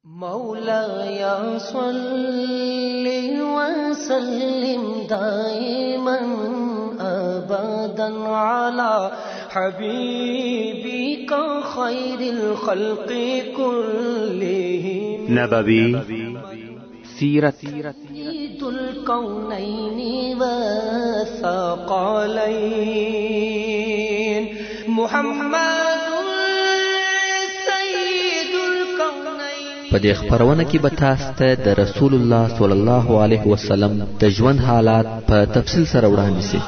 مولاي صل وسلم دائما أبدا على حبيبك خير الخلق كلهم نبوي سيرت سيد الكونين والثقلين محمد په دې خبرونه کې به تاسو ته د رسول الله صلی الله علیه وسلم د ژوند حالات په تفصیل سره وړاندې شي.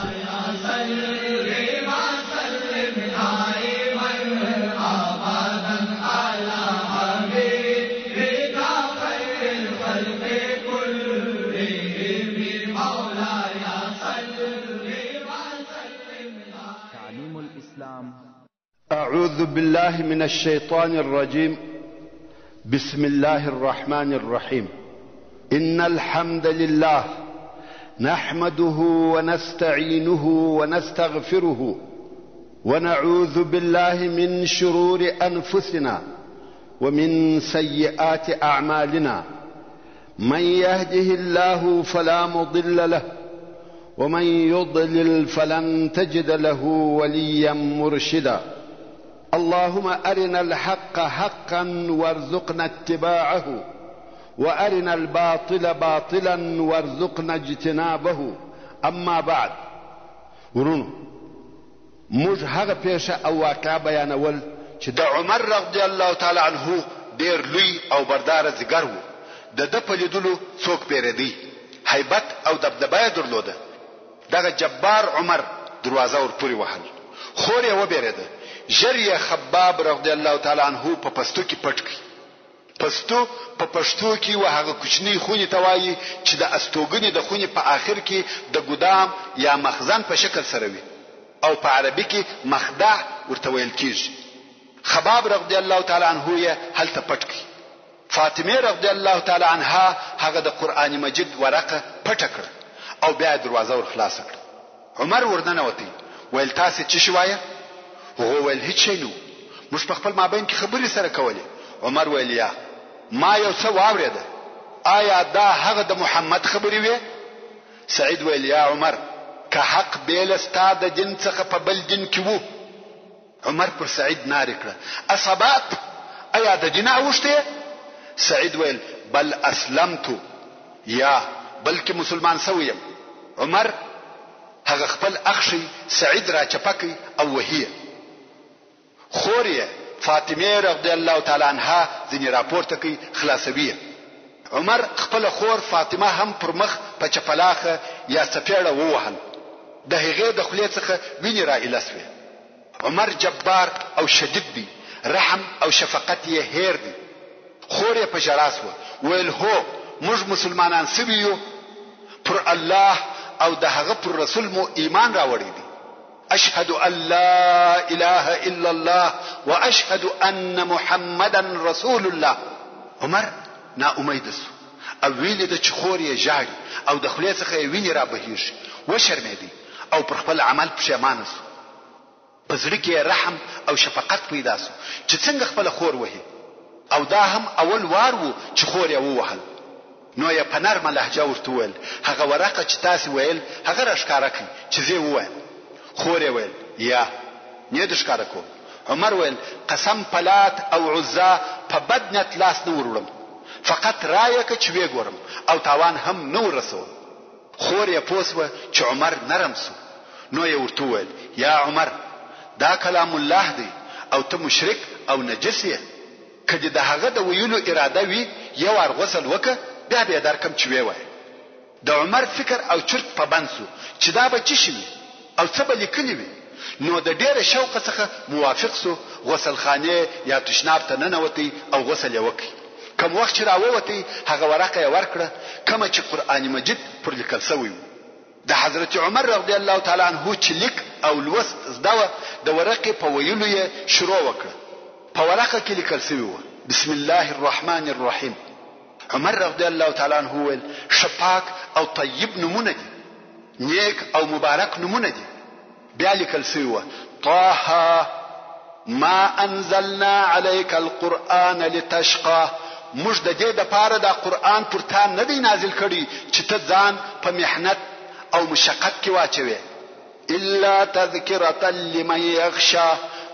تعليم الإسلام. أعوذ بالله من الشيطان الرجيم. بسم الله الرحمن الرحيم. إن الحمد لله نحمده ونستعينه ونستغفره ونعوذ بالله من شرور أنفسنا ومن سيئات أعمالنا. من يهده الله فلا مضل له ومن يضلل فلن تجد له وليا مرشدا. اللهم أرنا الحق حقا وارزقنا اتباعه وأرنا الباطل باطلا وارزقنا اجتنابه. أما بعد، ورونو موږ هغه پیښه او واقعه بیانول چې د عمر رضی الله تعالی عنه ډیر لوی او بردار ځګر و. د ده په لیدلو څوک پیردی، هیبت او دبدبه یې درلوده. دغه جبار عمر دروازه ورپورې وهل، خور یې وبېرېده. ژر یې خباب رضی الله تعالی عنه په پستو کې پټ کړ. پستو په پښتو کې هغه کوچنی خونې ته وایي چې د استوګنې د خونې په آخر کې د ګدام یا مخزن په شکل سره وي، او په عربي کې مخدع ورته ویل کېږي. خباب رضی الله تعالی عنه یې هلته پټ کړ. فاطمه رضی الله تعالی عنها هغه د قرآن مجید ورقه پټه کړه او بیا دروازه ور خلاصه کړه. عمر ورننوتی، ویل تاسو څه شوایه؟ هغه ویل هیڅ شی نو، موږ په خپل مابین کې خبرې سره کولې. عمر ویل یا ما یو څه واورېده، آیا دا هغه د محمد خبرې وې؟ سعید ویل یا عمر که حق بیل ستا د دین څخه په بل دین کې وو. عمر پر سعید نارې کړه، اصابات آیا د دین اوښتې؟ سعید ویل بل اسلمتو، یا بلکې مسلمان سویم. عمر هغه خپل اخشي سعید را چپکی او وهیه. خور یې فاطمه رضی الله تعالی عنها ځنې راپورته کوي، خلاصوي. عمر خپل خور فاطمه هم پر مخ په چپلاخه یا سپېړه ووهل، د هغې د خولې څخه وینې را ایله سوې. عمر جبار او شدید دی، رحم او شفقت یې هیر دی. خور یې په ژړا سوه، ویل هو موږ مسلمانان سوي یو، پر الله او د هغه پر رسول مو ایمان راوړی دی. اشهد ان لا اله الا الله واشهد ان محمدا رسول الله. عمر نا امید سو او ویل د چخور یې ژاړي او د خولې څخه یې وینې را بهیږي. وشرمېدی او پر خپل عمل پښیمانه سو. په زړه کې رحم او شفقت پیدا سو چې څنګه خپل خور وهي، او دا هم اول وار وو چې خور یې ووهل. نو یې په نرمه لهجه ورته وویل هغه ورقه چې تاسو ویل هغه راښکاره کړئ چې زه ووایم. خور یې ویل یا نه دې ښکاره کوم. عمر ویل قسم په لات او عزا په بد نیت لاس نه وروړم، فقط رایه که چې ویې ګورم او تاوان هم نه ورسوم. خور یې پوه سوه چې عمر نرم سو. نو یې ورته وویل یا عمر دا کلام الله دی او ته مشرک او نجس یې. که دې د هغه د ویلو اراده وي یو وار غسل وکړه، بیا به درکم چې وی وای. د عمر فکر او چرت په بند سو چې دا به چی شي او څه به لیکلی وي. نو د ډیره شوق څخه موافق سو غسل خانه یا تشناب ته ننوتی او غسل یې وکړي. کوم وخت چې راووتی هغه ورقه یې ورکړه کومه چې قرآن مجید پر لیکل شوی و. د حضرت عمر رضی الله تعالی عنه چې لیک او لوست زده د ورقه په ویلو یې شروع وکړه. په ورقه کې لیکل شوی و بسم الله الرحمن الرحیم. عمر رضی الله تعالی عنه ویل شفاق او طیب نمونه دي، نیک او مبارک نمونه دي. بیا لیکل شوی و طه ما انزلنا عليك القرآن لتشقى موږ د دې دپاره دا قرآن پر تا نه دی نازل کړی چې ته ځان په محنت او مشقت کې واچوې الا تذکرة لمن یخشى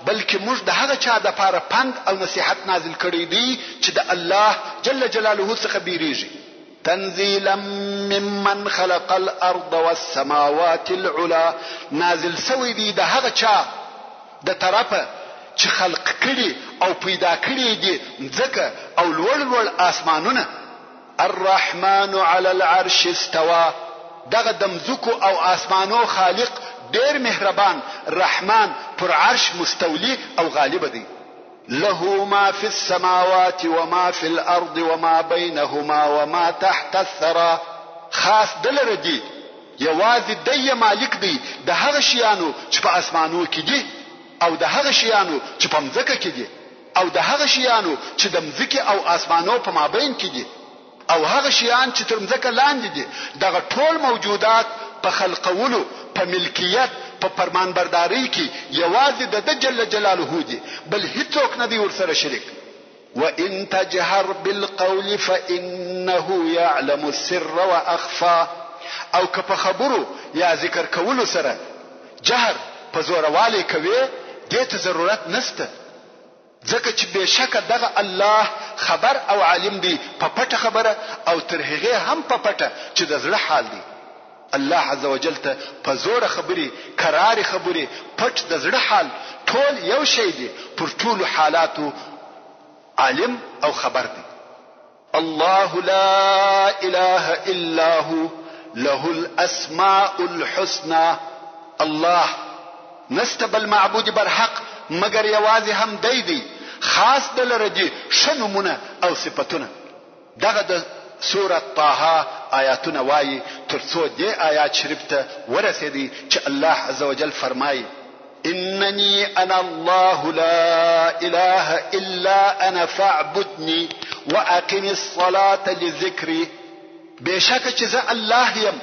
بلکې موږ د هغه چا دپاره پند او نصیحت نازل کړی دی چې د الله جل جلاله څخه بیریږي تنزیلا ممن خلق الارض والسماوات العلا نازل سوی دی د هغه چا د طرفه چې خلق کړي او پیدا کړي دي ځکه او لوړ آسمانونه الرحمن على العرش استوى دغه د مځکو او آسمانو خالق ډیر مهربان رحمان پر عرش مستولی او غالب دی له ما في السماوات وما في الارض وما بينهما وما تحت الثرى خاص دلره دی یوازې دی مالک دی د هغه شیانو چې په اسمانو کې دي او د هغه شیانو چې په مځکه کې دي او د هغه شیانو چې د مځکه او اسمانو په مابین کې دي او هغه شیان چې تر مځکه لاندې دي دغه ټول موجودات په خلقولو په ملکیت په فرمانبرداري کې یوازې د جل جلاله دي بل هیڅوک نه دی ورسره شریک وان تجهر بالقول فانه يعلم السر واخفى او که په خبرو یا ذکر کولو سره جهر په زوروالی کوي دې ته ضرورت نشته ځکه چې بشک دغه الله خبر او عالم دی په پټه خبره او تر هغه هم په پټه چې د زړه حال دی الله عز وجل ته په زور خبري قرار خبري پټ د زړه حال ټول یو شی دی پر ټول حالاتو عالم او خبر دی الله لا اله الا هو له الاسماء الحسنى الله نستبل معبود برحق مگر یوازې هم دی خاص دلره دي شنمونه او صفاتونه دغه د سورة طه آیاتونه وایي ترڅو دې آیات شریف ته ورسېدي چې الله عز وجل فرمایي انني انا الله لا اله الا انا فاعبدني واقم الصلاة لذكري بشک چې زه الله يم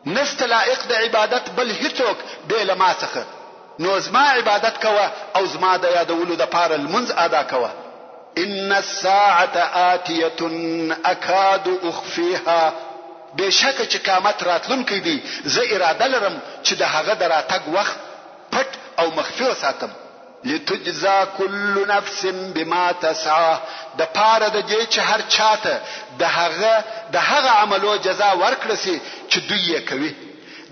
نست لائق د عبادت بل هیڅوک بل ما څخه نو زما عبادت کوه او زما د یادولو د پاره المنز ادا کوه ان الساعه آتیه اکاد اخفیها بشک چې قیامت راتلونکی دی زه اراده لرم چې د هغه دراتګ وخت پټ او مخفي وساتم لتجزا كل نفس بما تسعى د پاره د دې چې هر چاته د هغه عملو جزا ورکړي سي چې دوی کوي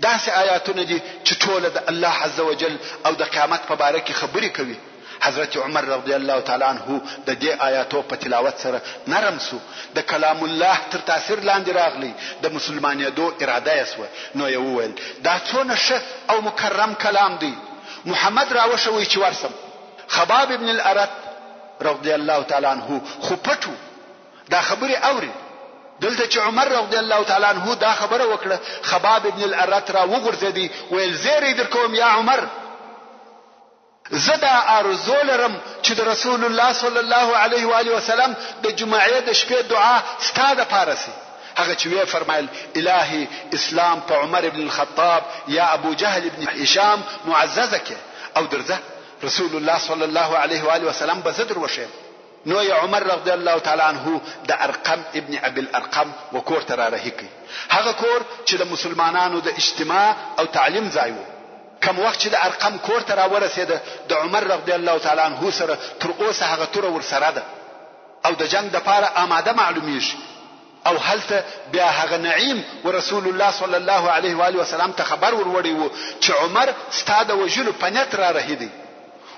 داسې آیاتونه دي چې ټول د الله عز وجل او د قیامت په باره کې خبرې کوي حضرت عمر رضی الله تعالی عنه د دې آیاتو په تلاوت سره نرم سو د کلام الله تر تاثیر لاندې راغلی د مسلمانېدو اراده یې سوه نو یې وویل دا څونه ښه او مکرم کلام دی محمد راوښوي چې ورسم خباب ابن الارت رضی الله تعالی عنه خو پټو دا خبرې اوري دلته چې عمر رضی الله تعالی عنه دا خبره وکړه خباب ابن الارت را وګرځېدی ویل زیری در کوم یا عمر زدا ارزو لرم چې د رسول الله صلی الله علیه و آله وسلم د جمعې د شپې دعا ستاده پارسي هغه چې وی فرمایل الهي اسلام په عمر ابن الخطاب یا ابو جهل ابن هشام معززه کې او درځه رسول الله صلی الله علیه و آله وسلم بزدر وشه نو یا عمر رضی الله تعالی عنه د ارقم ابن ابي الارقم وکور تر راهکی هغه کور چې د مسلمانانو د اجتماع او تعلیم ځای وو کوم وخت چې د ارقم کور ته راورسېده د عمر رضی الله تعالی عنه سره تر اوسه هغه تور ورسره ده او د جنگ د پاره آماده معلومیږي او هلته بیا هغه نعیم ورسول الله صلی الله علیه و آله وسلم ته خبر وروړی وو چې عمر ستاده وجلو پنځت را رهیدي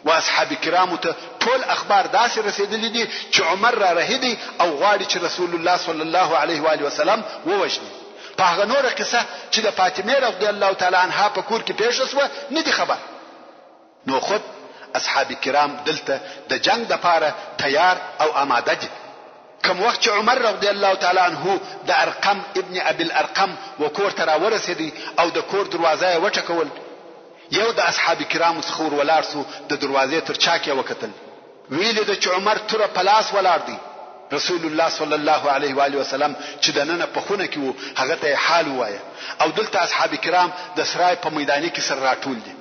واصحاب کرامو ته ټول اخبار داسې رسیدلي دي چې عمر را رهیدي او غواړي چې رسول الله صلی الله علیه و آله وسلم ووجني په هغه نوره قصه چې د فاطمه رضی الله تعالی عنها په کور کې پیښ شوه نه دي خبر نو خود اصحاب کرام دلته د جنگ د پاره تیار او آماده دي کوم وخت چې عمر رضی الله تعالی عنه د ارقم ابن ابي الارقم وکور ته راورسېدی او د کور دروازه یې وټکول یو د اصحاب کرامو څخه ولار سو د دروازې تر چا کې وکتل ویل د عمر تر پلاس ولار دی رسول الله صلی الله علیه و آله وسلم چې دنه په خونه کې وو هغه ته حال وایه او دلته اصحاب کرام د سرای په میداني کې سره راټول دي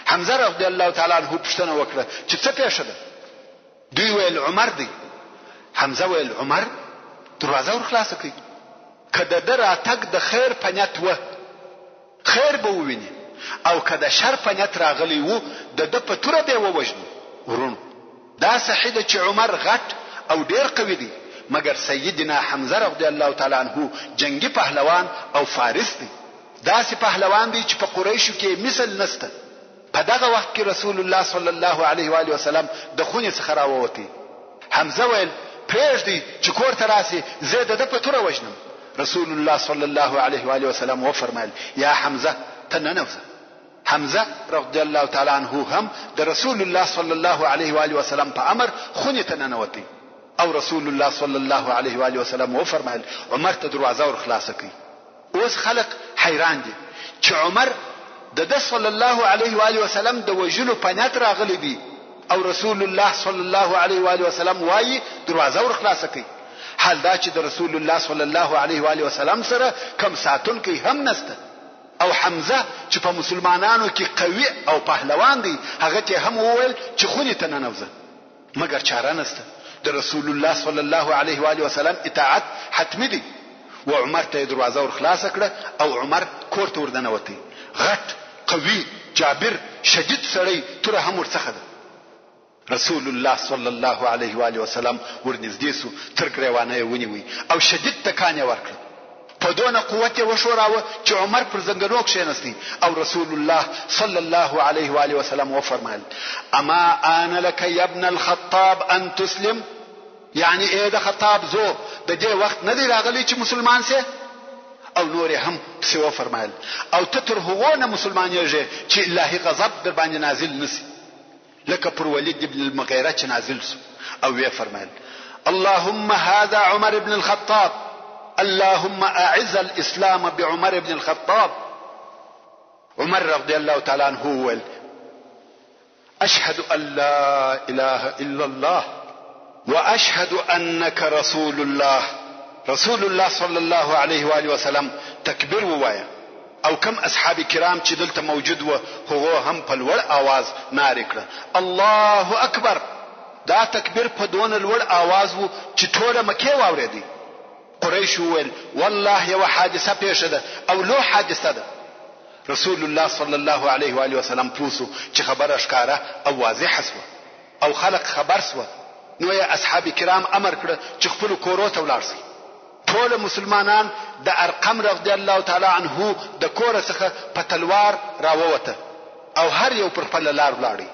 حمزه رضی الله تعالی عنه پښتنه وکړه چې څه پېښه ده دوی ویل عمر دی حمزه ویل عمر دروازه ور خلاصه کړئ. که د ده راتګ د خیر په نیت و خیر به وویني، او که د شر په نیت راغلی و د ده په توره به یې ووژنو. ورونو دا صحیح ده چې عمر غټ او ډیر قوي دی، مګر سیدنا حمزه رضی الله تعالی عنه جنگي پهلوان او فارس دی. داسې پهلوان دی چې په قریشو کې مثل نسته. په دغه وخت کې رسول الله صلی الله علیه و آله وسلم د خونې څخه راووتی. حمزه ویل پرېږدئ چې کور ته راسي، زه د ده په توره وژنم. رسول الله صلی الله علیه و آله وسلم وفرمایل یا حمزه ته ننوځه. حمزه رضی الله تعالی عنه هم د رسول الله صلی الله علیه و آله وسلم په امر خونې ته ننوتی، او رسول الله صلی الله علیه و آله وسلم وفرمایل عمر ته دروازه ور خلاصه کړئ. اوس خلق حیران دي چې عمر د ده صلی الله علیه و آله وسلم د وژلو په نیت راغلی دی، او رسول الله صلی الله علیه و آله وسلم وایي دروازه ور خلاصه کړئ. حال دا چې د رسول الله صلی الله علیه و آله وسلم سره کم ساتونکی هم نسته، او حمزه چې په مسلمانانو کې قوي او پهلوان دی، هغه ته هم وویل چې خونې ته ننوځه، مګر چاره نسته. د رسول الله صلی الله علیه و آله وسلم اطاعت حتمی دی. و عمر ته دروازه ور خلاصه کړه او عمر کور ته ور دنوتی. غټ قوي جابر شدید سړی توره هم ورڅخه ده. رسول الله صلی الله علیه و آله وسلم ورنږدې سو، تر ګریوانه یې ونیوی او شدید تکان یې ورکړ. په دونه قوت یې وشوراوه چې عمر پر زنګنو کښېنستی، او رسول الله صلی الله علیه و آله وسلم وفرمایل اما آن لك یا ابن الخطاب ان تسلم، یعنی ای د خطاب زو د دې وخت نه دی راغلی چې مسلمان سي. او نور هم پسې وفرمایل او ته تر هغو نه مسلمانېږې چې الهي غضب در باندې نازل نسی، لکه پر ولید ابن المغیره چې نازل سو. او وی فرمایل اللهم هذا عمر بن الخطاب، اللهم اعز الاسلام بعمر بن الخطاب. عمر رضی الله تعالی عنه ویل اشهد ان لا اله الا الله واشهد انك رسول الله. رسول الله صلی الله علیه و آله وسلم تکبیر ووایه، او کم اصحاب کرام چې دلته موجود و هغه هم په لوړ आवाज ناره کړه الله اکبر. دا تکبیر په دون لوړ आवाज وو چې ټول مکه واورېدي. قریش وویل والله یو حادثه پیښه ده او لو حادثه ده. رسول الله صلی الله علیه و آله وسلم پوسو چې خبره ښکاره او واضحه شوه او خلق خبر شوه. نو یې اصحاب کرام امر کړ چې خپل کورو ته ولاړ شي. ټول مسلمانان د ارقم رضی الله تعالی عنه د کور څخه په تلوار راووته او هر یو پر خپل لار ولاړی.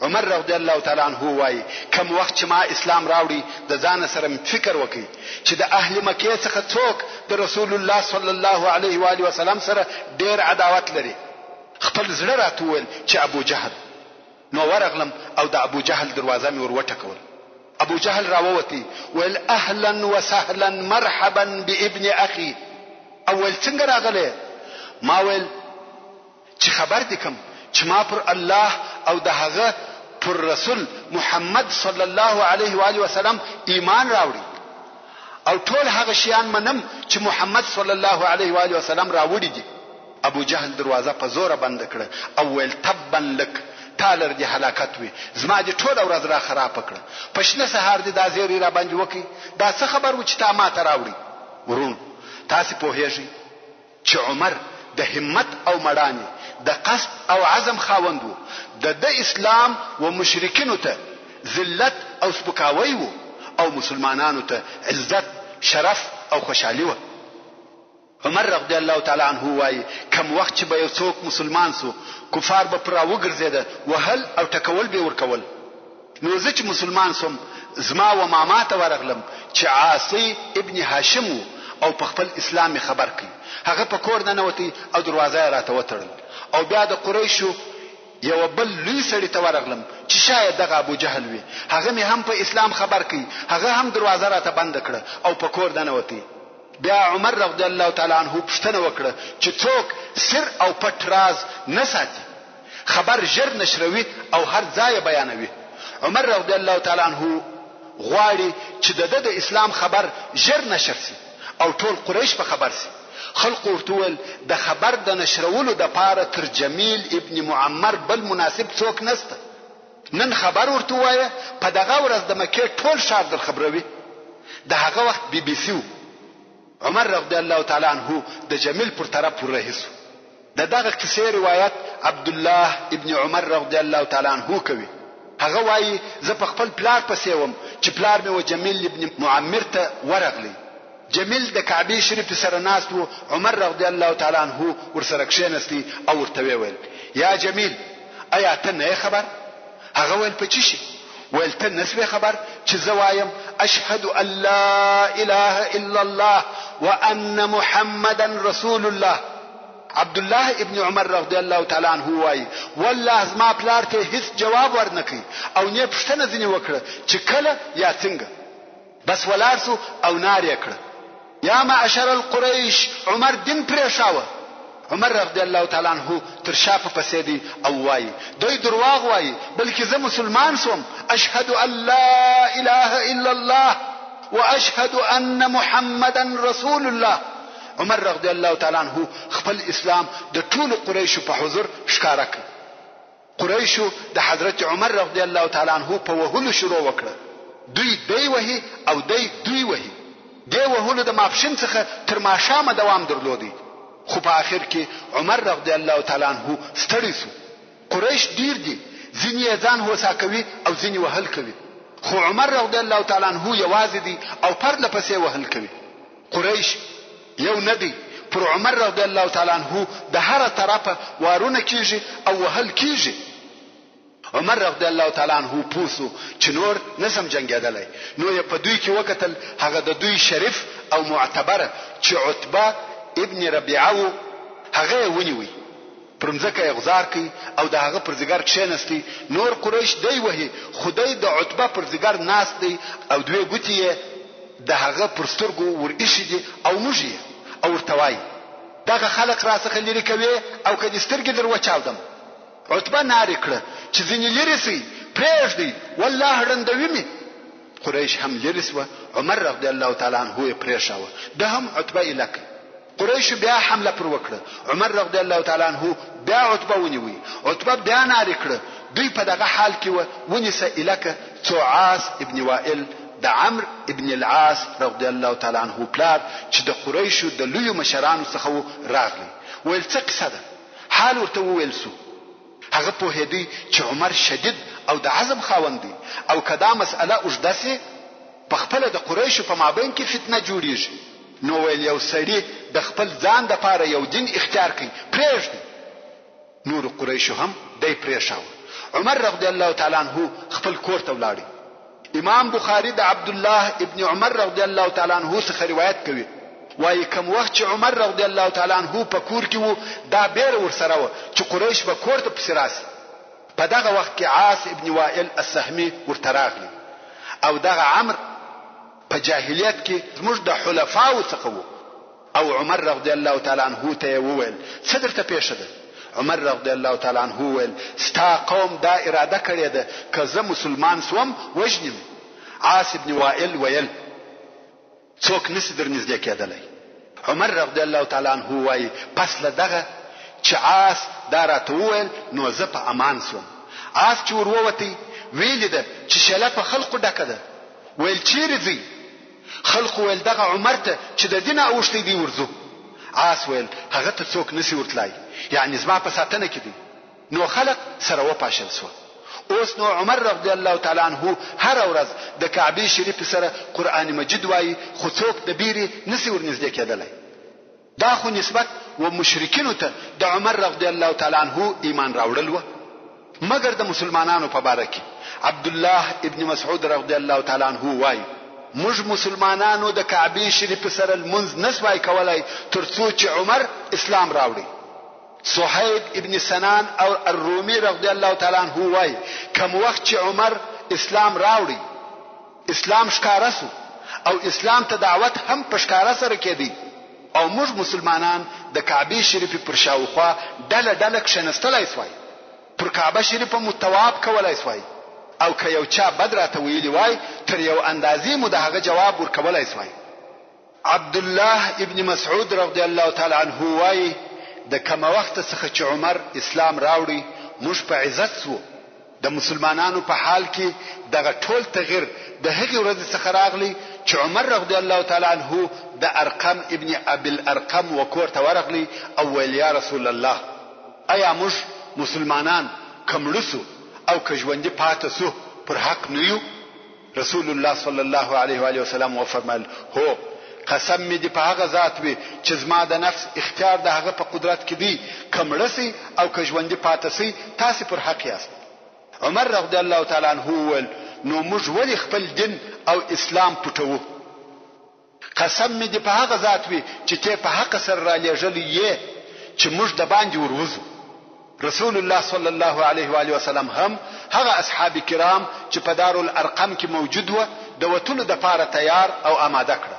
عمر رضی الله تعالی عنه وایي کوم وخت چې ما اسلام راوړي د ځان سره فکر وکړي چې د اهل مکه څخه څوک د رسول الله صلی الله علیه و آله وسلم سره ډیر عداوت لري، خپل زړه راتول چې ابو جهل. نو ورغلم او د ابو جهل دروازه مې ور وټکول. ابو جهل راووتی ویل اهلا وسهلا مرحبا بابن اخي. اول څنګه راغله؟ ما ویل چې خبر دې کوم چې ما پر الله او د هغه پر رسول محمد صلی الله علیه و آله وسلم ایمان راوړي او ټول هغه شیان منم چې محمد صلی الله علیه و آله وسلم راوړي دي. ابو جهل دروازه په زور بند کړه او ویل تبا لك، تالر دی هلاکت وي، زما دې ټول ورځ را خراب کړه، پښنه سهار دې دا زیری را باندې وکي. دا څه خبر و چې تا ما ته راوړي؟ ورون تاسو پوهیږئ چې عمر د همت او مړانې د قصد او عزم خاوند و. د اسلام و مشرکینو ته ذلت او سپکاوی و، او مسلمانانو ته عزت شرف او خوشحالي و. عمر رضی الله تعالی عنه وایي کوم وخت چې به یو څوک مسلمان سو کفار به پر راوګرځیده وهل او ټکول به ورکول. نو زه چې مسلمان سوم زما و ماما ته ورغلم چې عاصی ابن هاشم او په خپل اسلام خبر کړي. هغه په کور نه نوتی او دروازه راته وتړل. او بیا د قریشو یو بل لوی سړی ته ورغلم چې شاید دغه ابو جهل وي، هغه مې هم په اسلام خبر کړي، هغه هم دروازه راته بند کړه او په کور نه نوتی. بیا عمر رضی الله تعالی عنه پوښتنه وکړه چې څوک سر او پټ راز نه ساتي، خبر ژر نشروي او هر ځای بیانوي. عمر رضی الله تعالی عنه غواړي چې د اسلام خبر ژر نشر شي او ټول قریش په خبر شي. خلق ورتول د خبر د نشرولو د پاره تر جمیل ابن معمر بل مناسب څوک نسته. نن خبر ورته وایه په دغه ورځ د مکه ټول شهر در خبروي. د هغه وخت بي بي سي عمر رضی الله تعالی عنہ د جمیل پر طرف ورهیسو دغه کیسې روایت عبد الله ابن عمر رضی الله تعالی عنہ کوي هغه وایي زه په خپل پلار پسې وم چې پلار مې و جمیل ابن معمر ته ورغلی جمیل د کعبه شریف سره ناست و عمر رضی الله تعالی عنہ ورسره کښینستی او ورته ویل یا جمیل آیا ته نه خبر هغه ویل په چی شي ویل ته نسوي خبر چې زه وایم اشهد ان لا اله الا الله وان محمدا رسول الله عبد الله ابن عمر رضی الله تعالی عنہ وای والله زما پلار ته هیڅ جواب ورنکي او نه پښتنه ځنی وکړه چې کله یا څنګه بس ولارسو او نار یې کړ یا معشر القریش عمر دین پرېښاوه عمر رضی الله تعالی عنہ تر شاپه پسې دی او وای دوی درواغ وای بلکې زه مسلمان سوم اشهد ان لا اله الا الله واشهد ان محمدا رسول الله عمر رضی الله تعالی عنہ خپل اسلام د ټول قریشو په حضور ښکارا کړ قریشو د حضرت عمر رضی الله تعالی عنہ په وهلو شروع وکړه دوی وهي او دوی وهي دی وهلو د ماپښین څخه تر ماښامه دوام درلودي خو په اخر کې عمر رضی الله تعالی عنہ ستړي شو قریش ډیر دي ځینې ځان هوسا کوي او ځینې وهل کوي خو عمر رضی الله تعالی عنہ یوازې دي او پرله پسې وهل کوي قریش یو ندی پر عمر رضی الله تعالی عنہ د هر طرفه وارونه کیږي او وهل کیږي عمر رضی الله تعالی عنہ پوسو چې نور نسم جنگیدلای نو یې په دوی کې وکتل هغه د دوی شریف او معتبره چې عتبه ابن ربيعه هغه ونیوي پرمځکه غزار کوي او د هغه پر زګر کښینستی نور قریش دی وهي خدای د عتبه پر زګر ناس دی او دوی ګوتې د هغه پر سترګو ور ایشي دي او موږي او ورتوای دغه خلق راسخه لري کوي او کدي سترګې در وچاودم عتبه ناری کړ چې ځینې لري سي پرېږدي والله رندوي می قریش هم لري سو عمر رضی الله تعالی عنہ پرېښاوه ده هم عتبه الک قریش بیا حمله پر وکړه عمر رضی الله تعالی عنہ بیا عتبه ونیوي عتبه بیا ناری کړ دوی په دغه حال کې ونیسه الک عاص ابن وائل د عمرو ابن العاص رضی الله تعالی عنہ پلار چې د قریشو د لوی مشرانو څخه راغلی ویل څه قصه ده حال ورته ویل سو هغه په هدي چې عمر شدید او د عزم خاوند دی او کدا مسأله اوجدسه په خپل د قریشو په مابین کې فتنه جوړیږي نو ویل یو سړي د خپل ځان د پاره یو دین اختیار کړي پرېږدي نور قریشو هم دای پرېښاو عمر رضی الله تعالی عنہ خپل کور ته ولاړی امام بخاری د عبد الله ابن عمر رضی الله تعالی عنہ څخه روایت کوي وایي کوم وخت چې عمر رضی الله تعالی عنہ په کور کې وو دا بیر ورسره و چې قریش به کور ته پسراسي په دغه وخت کې عاص ابن وائل السهمي ورته راغلی او دغه عمرو په جاهلیت کې زموږ د حلفاو څخه وو او عمر رضی الله تعالی عنہ ته وویل څه درته پېښه ده عمر رضی الله تعالی عنہ ویل ستا قوم دا اراده کړې ده که زه مسلمان سوم وجنم عاص ابن وائل ویل څوک نسی در نږدې کېدلی عمر رضی الله تعالی عنہ وایي پس له دغه چې عاص دا راته وویل نو زه په امان سوم عاص چې ور ووتی ویل ده چې شله په خلقو ډکه ده ویل چیرې ځي خلق ویل دغه عمر ته چې د دین اوښتې دی ورزو عاص ویل هغه ته څوک نسی ورتلای یعنی زما په ساتنه کې دي نو خلق سره وپاشل سو اوس نو عمر رضی الله تعالی عنہ هر ورځ د کعبه شریف سره قران مجید وایي خو څوک د بیري نسی ورنږدې کېدلای دا خو نسبت و مشرکینو ته د عمر رضی الله تعالی عنہ ایمان راوړل و مگر د مسلمانانو په باره کې عبد الله ابن مسعود رضی الله تعالی عنہ وایي موږ مسلمانانو د کعبه شریف سره المنز نسوای کولای ترڅو چې عمر اسلام راوړي صهيب ابن سنان او الرومي رضی الله تعالی عنہ وای کوم وخت چې عمر اسلام راوړي اسلام ښکارسو او اسلام ته دعوت هم په ښکارا سره کېدی او موږ مسلمانان د کعبه شریف پر شاوخوا ډله کښنستلای سوای پر کعبه شریف متواب کولای سوای او که یو چا بدر ته ویلی وای تر یو اندازې مو د هغه جواب ورکولای سوای عبد الله ابن مسعود رضی الله تعالی عنہ وای د کوم وخت څخه چې عمر اسلام راوړي موږ په عزت سو د مسلمانانو په حال کې دغه ټول تغییر د هغې ورځې څخه راغلی چې عمر رضی الله تعالی عنه د ارقم ابن ابي الارقم وکور ته ورغلی او ویل یا رسول الله ایا موږ مسلمانان کمړسو او کژوندې پاتې سو پر حق نه یو؟ رسول الله صلی الله علیه و آله وسلم وفرمایل هو قسم می دی په هغه ذات وي چې زما د نفس اختیار د هغه په قدرت کې دی کمړسي او کژوندې پاتې سي تاسو پر حق یاست. عمر رضی الله تعالی عنه ول نو موږ ولې خپل دین او اسلام پټوو؟ قسم می دی په هغه ذات وي چې ته په حق سره را لېږلی یې چې موږ د باندې وروزو. رسول الله صلی الله علیه و آله وسلم هم هغه اصحاب کرام چې په دارالارقم کې موجود و د وتلو د پاره تیار او آماده کړ،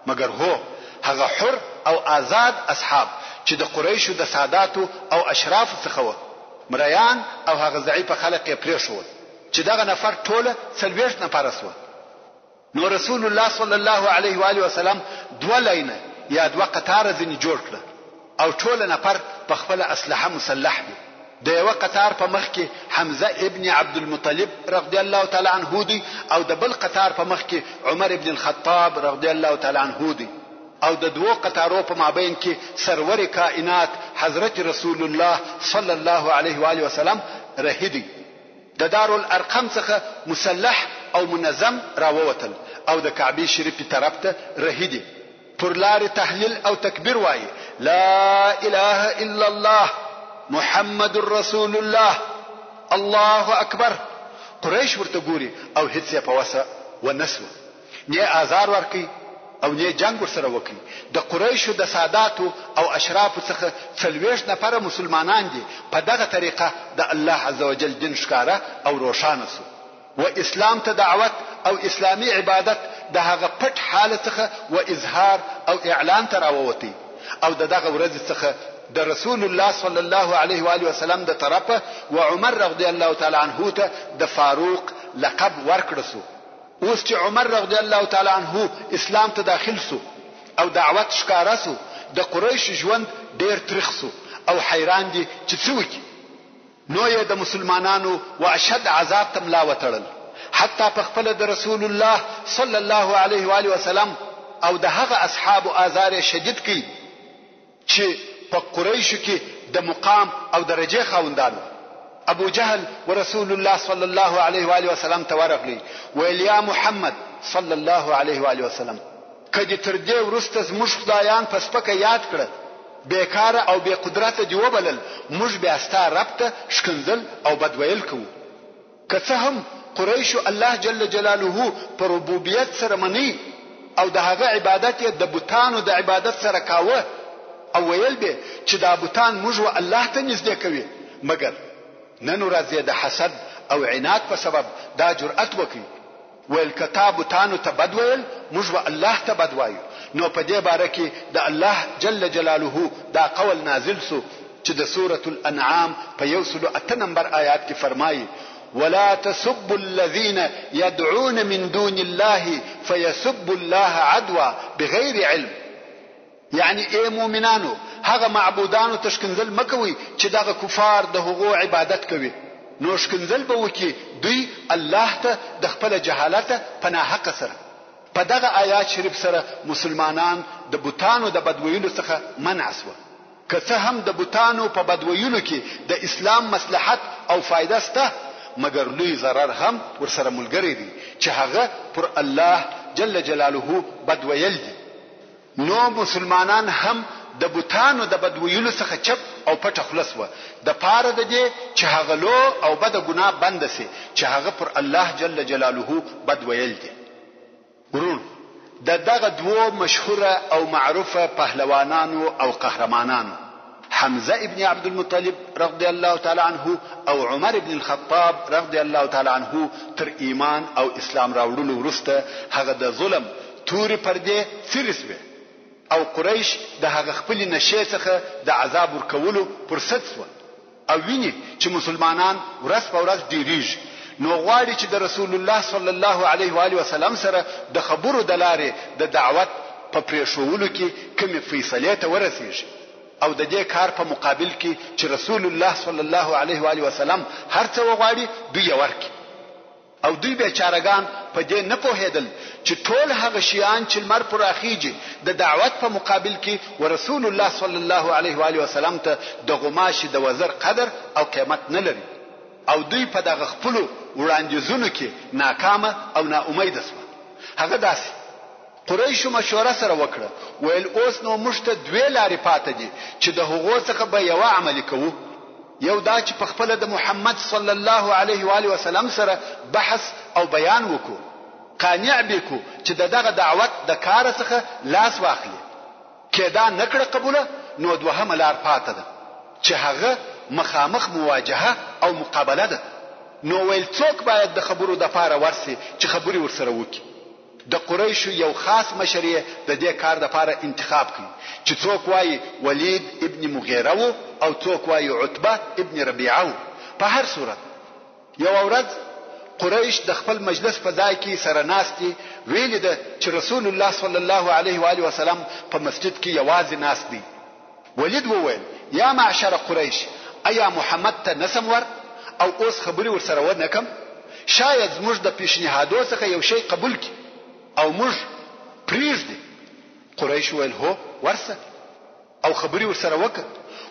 مګر هو هغه حر او آزاد اصحاب چې د قریشو د ساداتو او اشراف څخه و، مریان او هغه ضعیف خلک یې پرې شو چې دغه نفر ټوله 40 نفر سو. نو رسول الله صلی الله علیه و آله وسلم دوه لینه یا دوه قطار ځنی جوړ کړ او ټول نفر په خپل اسلحه مسلح دي. د یو قطار په مخ کې حمزه ابن عبد المطلب رضی الله تعالی عنه دی او د بل قطار په مخ کې عمر ابن الخطاب رضی الله تعالی عنه دی او د دوه قطارو په مابین کې سرور کائنات حضرت رسول الله صلی الله علیه و آله وسلم رهیدي. د دارالارقم څخه مسلح او منظم راووتل او د کعبه شریف طرف ته رهیدي. پر لار تحلیل او تکبیر وایي لا اله الا الله محمد رسول الله الله اکبر. قریش ورته ګوري او هیڅ یې په وسه ونسو، نه آزار ورکي او نه جنگ ورسره وکي. د قریشو د ساداتو او اشرافو څخه 40 نفر مسلمانان دي. په دغه طریقه د الله عزوجل دین ښکارا او روښانه سو و اسلام ته دعوت او اسلامی عبادت د هغه پټ حالت څخه و اظهار او اعلان ته راووتی او دغه ورځ څخه د رسول الله صلی الله علیه و آله وسلم د طرفه و عمر رضی الله تعالی عنه ته د فاروق لقب ورکړ سو. اوس چې عمر رضی الله تعالی عنه اسلام ته داخل سو او دعوت ښکارا سو، د قریش ژوند ډیر تریخ سو او حیران دي چې څه وکړي. نو یې د مسلمانانو واشد عذاب تملا وتړل، حتی په خپل د رسول الله صلی الله علیه و آله وسلم او د هغه اصحاب آزار شدید کی چې په قریشو کې د مقام او درجه خاوندانو. ابو جهل ورسول الله صلی الله علیه و آله وسلم ته ورغلی ویل یا محمد صلی الله علیه و آله وسلم کدی تر دې ورسته زموږ خدایان پس پکې یاد کړ، بیکاره او بے قدرت دی وبلل، موږ بیا ستا رب ته شکنځل او بدویل کوو. که څه هم قریشو الله جل جلاله پر ربوبیت سره منی او د هغه عبادت د بوتانو د عبادت سره کاوه او ویل به چې دا بوتان موږ و الله ته نږدې کوي، مګر نن ورځ د حسد او عناد په سبب دا جرأت وکړي ویل کتا بوتانو ته بد ویل موږ و الله ته بد وایو. نو په دې باره کې د الله جل جلاله دا قول نازل سو چې د سورة الانعام په 108 نمبر آیات کې فرمایي ولا تسبوا الذين يدعون من دون الله فيسبوا الله عدوا بغير علم. یعنی ای مومنانو هغه معبودانو تشکنزل مکوي چې دغه کفار د هغو عبادت کوي، نو شکنزل به وکي دوی الله ته د خپل جهالت پناه حق سره. په دغه آیات شریف سره مسلمانان د بوتانو د بدویلو څخه منع سو. که څه هم د بوتانو په بدویلو کې د اسلام مصلحت او فائدہ سته، مګر لوی ضرر هم ورسره ملګری دي چې هغه پر الله جل جلاله بدویل دي. نو مسلمانان هم د بوتانو د بدویلو څخه چپ او پټ خلاص و د پاره د دې چې هغه لو او بد ګناه بند سي چې هغه پر الله جل جلاله بدویل دي. ورون دغه دوه مشهوره او معروفه پهلوانانو او قهرمانانو حمزه ابن عبد المطلب رضی الله تعالی عنه او عمر ابن الخطاب رضی الله تعالی عنه تر ایمان او اسلام راوړلو وروسته هغه د ظلم توري پردې سرسوي او قریش د هغه خپل نشه څخه د عذاب ورکولو فرصت سو او ویني چې مسلمانان ورځ په ورځ ډیریږي. نو غواړي چې د رسول الله صلی الله علیه و آله وسلم سره د خبرو د لارې د دعوت په پریښولو کې کومې فیصله ته ورسیږي او د دې کار په مقابل کې چې رسول الله صلی الله علیه و آله وسلم هر څه وغواړي دوی ورکي او دوی بیچارهګان په دې نه پوهېدل چې ټول هغه شیان چې لمر پراخیږي د دعوت په مقابل کې ورسول الله صلی الله علیه و آله وسلم ته د غماشي د وزر قدر او قیمت نه لري او دوی په دغه خپل وړاندیزونو کې ناکامه او ناامیده شول. هغه داسې قریشو مشوره سره وکړه ویل اوس نو موږ ته دوه لارې پاتې دي چې د هغو څخه به یو عمل کوو. یو دا چې په خپل د محمد صلی الله علیه و آله وسلم سره بحث او بیان وکړو، قانع بکو چې دغه دعوت د کار څخه لاس واخلي. کدا نکړه قبوله نو دوهمه لار پاتې ده چې هغه مخامخ مواجهه او مقابله ده. نو ویل څوک باید د خبرو د پاره ورسي چې خبري ورسره وکړي. د قریشو یو خاص مشري د دې کار د پاره انتخاب کړي چې څوک وایي ولید ابن مغیره او څوک وایي عتبه ابن ربیعه. په هر صورت یو ورځ قریش د خپل مجلس په ځای کې سره ناستي ویل ده چې رسول الله صلی الله علیه و آله وسلم په مسجد کې یوازې ناست دی. ولید وویل یا معشر قریش ایا محمد ته نسم ور او اوس خبري ورسره ونکم؟ شاید زموږ د پیشنهادو څخه یو شی قبول کړي او موږ پریږدي. قریش ویل هو ورسه او خبري ورسره وکړه.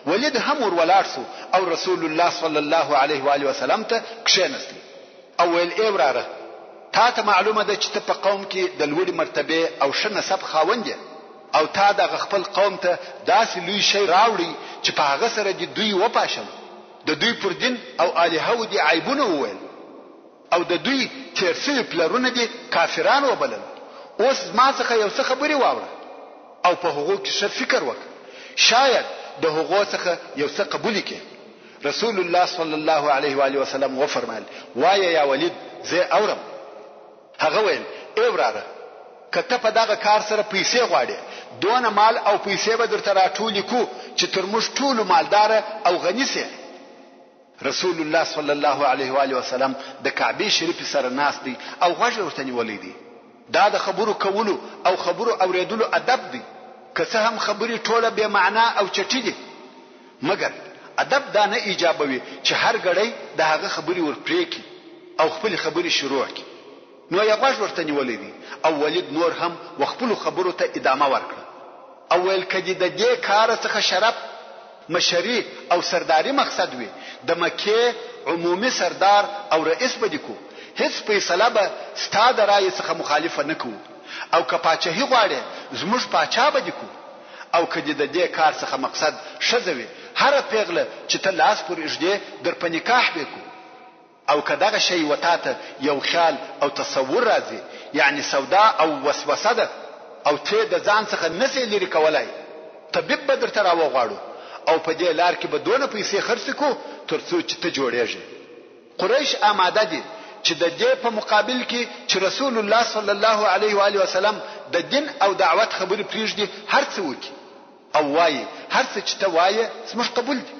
ولید هم ورولار سو او رسول الله صلی الله علیه و آله وسلم ته کښینستی او ویل ای وراره تا ته معلومه ده چې ته په قوم کې د لوړې مرتبه او ښه نسب خاوند او تا د خپل قوم ته داسې لوی شی راوړي چې په هغه سره دې دوی وپاشل، د دوی پر دین او الهو دي عیبونه وویل او د دوی تیر شوي پلرونه دي کافران وبلل. اوس ما څخه یو څه خبري واوره او په هغو کې ښه فکر وکړه، شاید د هغو څخه یو څه قبول کړي. رسول الله صلی الله علیه و آله وسلم وفرمایل وایه یا ولید زه اورم. هغه ویل ای وراره کته په دغه کار سره پیسې غواړي دونه مال او پیسې به درته راټولې کو چې تر موږ ټول مالدار او غنی سي. رسول الله صلی الله علیه و آله وسلم د کعبه شریف سره ناست دی او غوږ ورته نیولې دي. دا د خبرو کولو او خبرو اوریدلو ادب دی، که څه هم خبري ټوله به معنا او چټي دي، مګر ادب دا نه ایجابوي چې هر غړی د هغه خبري ورپریکي او خپل خبري شروع کړي. نو یې غوږ ورته نیولې دي او ولید نور هم وخپل خبرو ته ادامه ورکړه او ویل کدي د دې کار څخه شرف مشري او سرداري مقصد وي د مکه عمومي سردار او رئیس بدیکو هیڅ فیصله به ستاد رائے څخه مخالفه نکو او که پاچاهي غواړي زموږ پاچا بدیکو او کدي د دې کار څخه مقصد شزوي هر پیغله چې ته لاس پر اجده در په نکاح وکړو او کداغه شی وتاته یو خیال او تصور راځي یعنی سودا او وسوسه ده او ته د ځان څخه نسې لري کولای طبيب بدر تر واغواړو او په دې لار کې به دونه پیسې خرڅ کو ترڅو چې ته جوړېږي. قریش آماده دي چې د دې په مقابل کې چې رسول الله صلی الله علیه و آله وسلم د دین او دعوت خبرې پریږدي هر څه وکړي او وایي هر څه چې ته وایې زموږ قبول دي،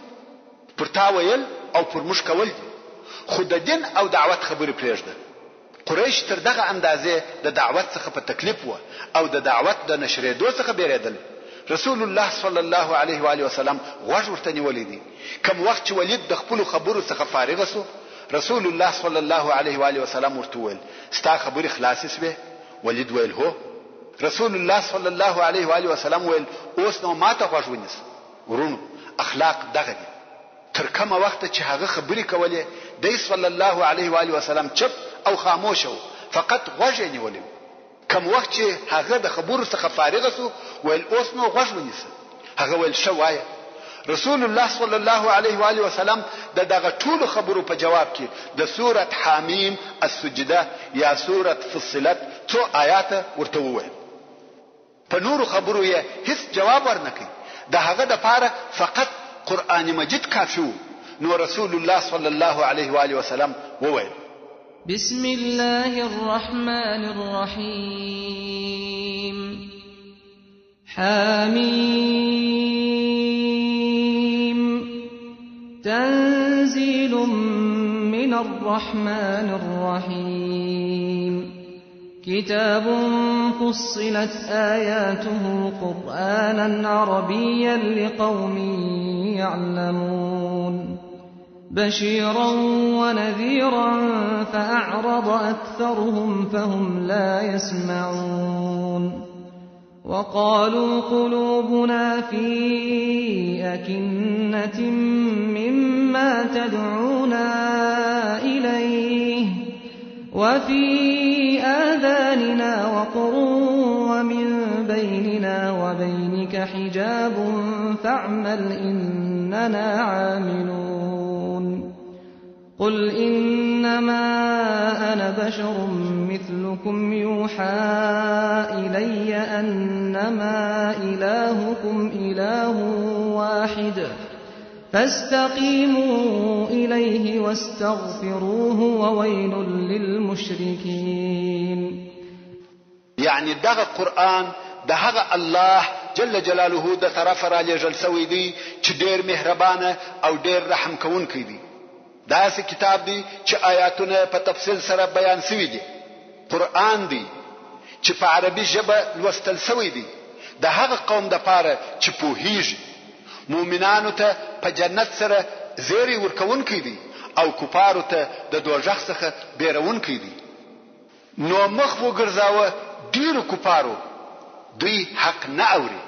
پر تا ویل او پر موږ کول دي، خو د دین او دعوت خبرې پریږده. قریش تر دغه اندازې د دعوت څخه په تکلیف و او د دعوت د نشریدو څخه بیریدل. رسول الله صلی الله علیه و آله وسلم غوږ ورته نیولې دي. کوم وخت چې ولید د خپل خبرو څخه فارغ شو رسول الله صلی الله علیه و آله وسلم ورته ویل ستا خبرې خلاصې شوې؟ ولید ویل هو. رسول الله صلی الله علیه و آله وسلم ویل اوس نو ماته غوږ ونیسه. ورونو اخلاق دغه دي، تر کومه وخت چې هغه خبرې کولې د صلی الله علیه و آله وسلم چپ او خاموش وو، فقط غوږ یې نیولې. کوم وخت چې هغه د خبرو څخه فارغ شو ویل اوس نو غوږ ونیسه. هغه ویل شوايه. رسول الله صلی الله علیه و آله وسلم دغه ټول خبرو په جواب کې د سوره حمیم السجده یا سوره فصلت څو آیات ورته وویل. په نور خبرو یې هیڅ جواب ورنکړي، د هغه د پاره فقط قران مجید کافي وو. نو رسول الله صلی الله علیه و آله وسلم وویل بسم الله الرحمن الرحیم حمیم تنزيل من الرحمن الرحیم كتاب فصلت آياته قرآنا عربيا لقوم يعلمون بشيرا ونذيرا فأعرض أكثرهم فهم لا يسمعون وقالوا قلوبنا في أكنة مما تدعونا إليه وفي آذاننا وقر ومن بيننا وبينك حجاب فاعمل إننا عاملون قل إنما أنا بشر مثلكم يوحى إلي أنما إلهكم إله واحد فاستقيموا إليه واستغفروه وويل للمشركين. يعني دغه قرآن دغه الله جل جلاله د طرف را لېږل سوی دی چې ډېر مهربانه او ډېر رحم کوونکی دی. داسې کتاب دی چې آیاتونه په تفصیل سره بیان سوي دي. قرآن دی چې په عربي ژبه لوستل سوی دی د هغه قوم دپاره چې پوهیږي. مؤمنانو ته په جنت سره زیری ورکوونکی دی او کفارو ته د دوزخ څخه بیرونکی دی. نو مخ وګرځاوه ډیرو کفارو دوی حق نه اوري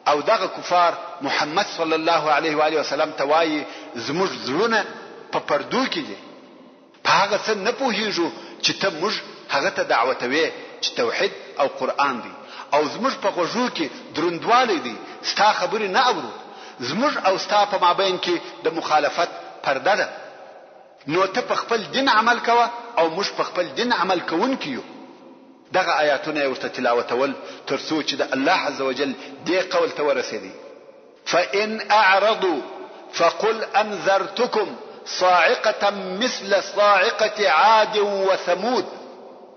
او دغه کفار محمد صلی الله علیه و آله وسلم ته وایي زموږ زړونه په پردو کې دي، په هغه څه نه پوهیږو چې ته موږ هغه ته دعوتوي چې توحید او قرآن دی او زموږ په غوږو کې دروندوالی دی، ستا خبرې نه اورو، زموږ او ستا په مابین کې د مخالفت پرده ده. نو ته په خپل دین عمل کوه او موږ په خپل دین عمل کوونکي یو. دغه آیاتونه ورته تلاوتول تر څو چې د الله عز وجل دې قول ته ورسېدي. فإن أعرضوا فقل أنذرتكم صاعقة مثل صاعقة عاد وثمود.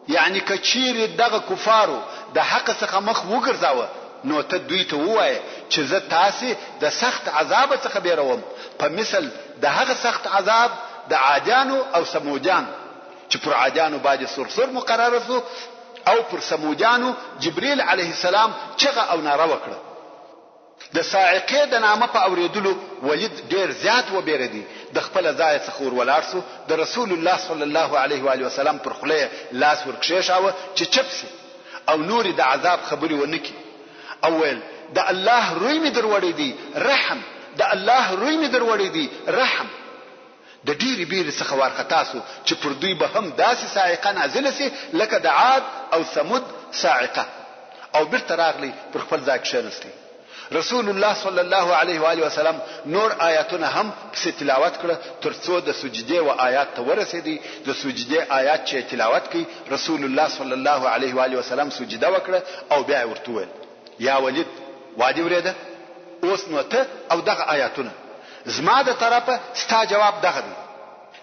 يعني کچیر دغه کفارو د حق څخه مخ وګرځاوه نو ته دوی ته ووایه چې زه تاسې د سخت عذاب څخه بیروم په مثل د هغه سخت عذاب د عادیانو او سمودیان چې پر عادیانو باندې سرسر مقرر شو او پر سمودیانو جبريل عليه السلام چغه او ناره وکړه. د صاعقه د نامه په اوریدلو ولید ډیر زیات و بیردي د خپل ځای څخه ورولار سو د رسول الله صلی الله علیه و آله وسلم پر خله لاس ورکشاوه چې چپسي او نور د عذاب خبري ونکي. اول د الله روی می دروړې دي رحم، د الله روی می دروړې دي رحم. د ډیری بیر څخه ورختاسو چې پر دوی به هم داسې صاعقه نازله سي لکه د عاد او ثمود صاعقه او بیرته راغلي پر خپل ځای کښېنستي. رسول الله صلی الله علیه و آله وسلم نور آیاتونه هم په تلاوت کړه تر څو د سجدې و آیات ته ورسېدي. د سجدې آیات چې تلاوت کړي رسول الله صلی الله علیه و آله وسلم سجده وکړه او بیا ورته وویل یا ولید وادي ورېده اوس نو ته او دغه آیاتونه زما د طرفه ستا جواب دغه دی.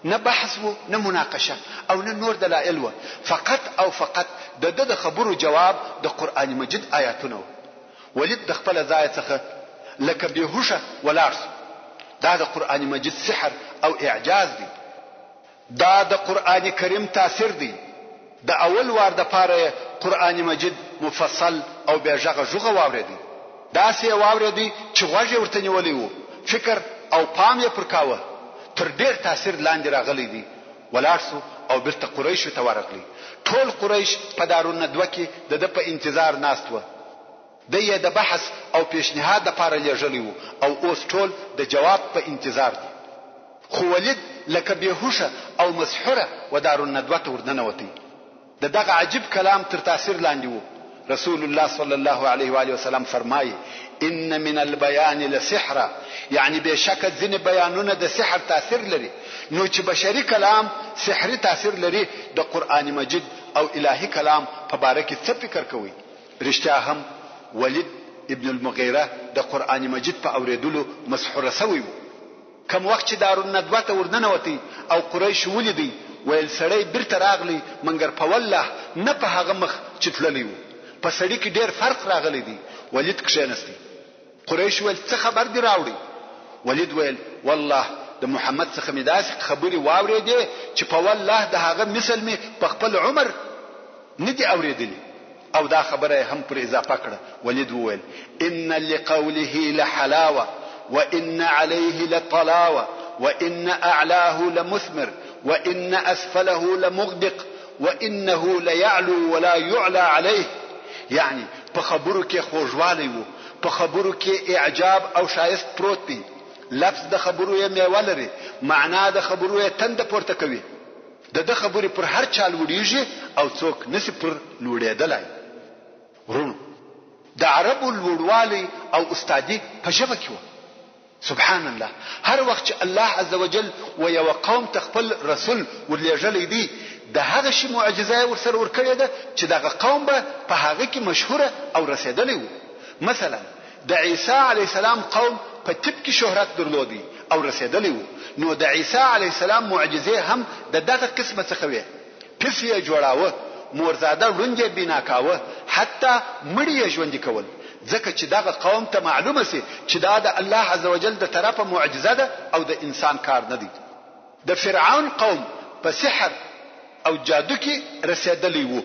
نه بحث و نه مناقشه او نه نور دلایل و، فقط او فقط د خبرو جواب د قرآن مجید آیاتونه و. ولید د خپل ځای څخه لکه بهوشه ولاړ شو. دا د قرآن مجید سحر او اعجاز دی. دا د قرآن کریم تاثیر دی. د اول وار د پاره قرآن مجید مفصل او بیا ژغه واورېدی. داسې واورېدی چې غوږ ورته نیولی وو، فکر او پام یې پر کاوه. تر ډیر تاثیر لاندې راغلی دی. ولاړ شو او بیرته قریشو ته ورغلی. ټول قریش په دارالندوه کې د په انتظار ناست و. د یې د بحث او پیشنهاد لپاره لېږلی وو او اوس ټول د جواب په انتظار دي. خو ولید لکه بهوشه او مسحوره و دارالندوه ته ورننوتی. دغه عجیب کلام تر تاثیر لاندې وو. رسول الله صلی الله علیه و آله وسلم فرمایي ان من البيان لسحر، يعني بشک ځینې بیانونه د سحر تاثیر لري. نو چې بشري کلام سحري تاثیر لري د قرآن مجید او الهي کلام په باره کې څه فکر کوي؟ رښتیا هم ولید ابن المغیره د قرآن مجید په اوریدلو مسحور شوی وو. کوم وخت چې دارالندوه ته ورننوتی او قریش ولیدي ویل سړی بیرته راغلی منګر په والله نه په هغه مخ چې تللی وو. په سړی کې ډیر فرق راغلی دی. ولید کښېنستی. قریش ویل څه خبر دی راوړي؟ ولید ویل والله د محمد څخه مې داسې خبرې واورېدې چې په والله د هغه مثل مې په خپل عمر نه دی اورېدلی. او دا خبره هم پر اضافه کړه. ولید وویل ان لقوله لحلاوه وان عليه لطلاوه وإن أعلاه لمثمر وإن أسفله لمغدق وإنه ليعلو ولا يعلى عليه. یعنی په خبرو کې خوږوالی وو، په خبرو کې اعجاب او شایست پروت دی، لفظ د خبرو یې میوه لري، معنا د خبرو یې تنده پورته کوي. د خبرې پر هر چا لوړیږي او څوک نسی پر لوړېدلی. ورونو د عربو لوړوالی او استادي په ژبه کې وو. سبحان الله، هر وخت چې الله عزوجل و یو قوم ته خپل رسول ورلېږلی دی، د هغه شی معجزه ورسره ورکړې ده چې دغه قوم به په هغه کې مشهوره او رسېدلی وو. مثلا د عیسی علیه السلام قوم په طب کې شهرت درلودي او رسېدلی وو، نو د عیسی علیه السلام معجزه هم د دغه قسمه څخه وې. پس یې جوړاوه، مورزاده ړوند یې بنا کاوه، حتی مړي یې ژوندي کول، ځکه چې دغه قوم ته معلومه سي چې دا د الله عزوجل د طرفه معجزه ده او د انسان کار نه دی. د فرعون قوم په سحر او جادو کې رسېدلی وو